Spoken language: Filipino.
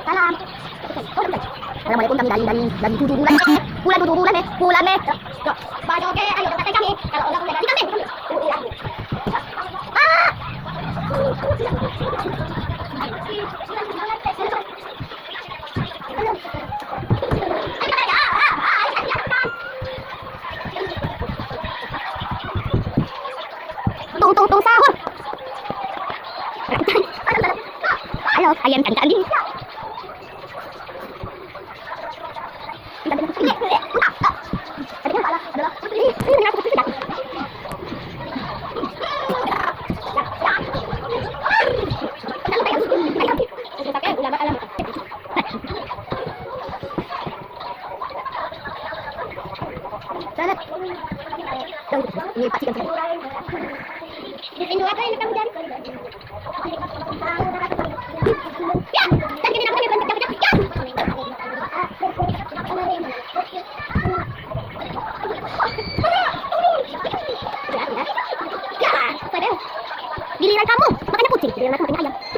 Salam. Assalamualaikum, kami dari 7 bulan. Bulan 7 bulan nih, bulan nih. Pak Joge, ayo datang kami. Kalau enggak udah ganti kami. Ah! Tung sahur. Halo, ayam kali. Ini pasti kan. Ini apa yang kamu cari? Ya, tadi kita dapat giliran kamu, makanya kucing. Giliran kamu ini ayam.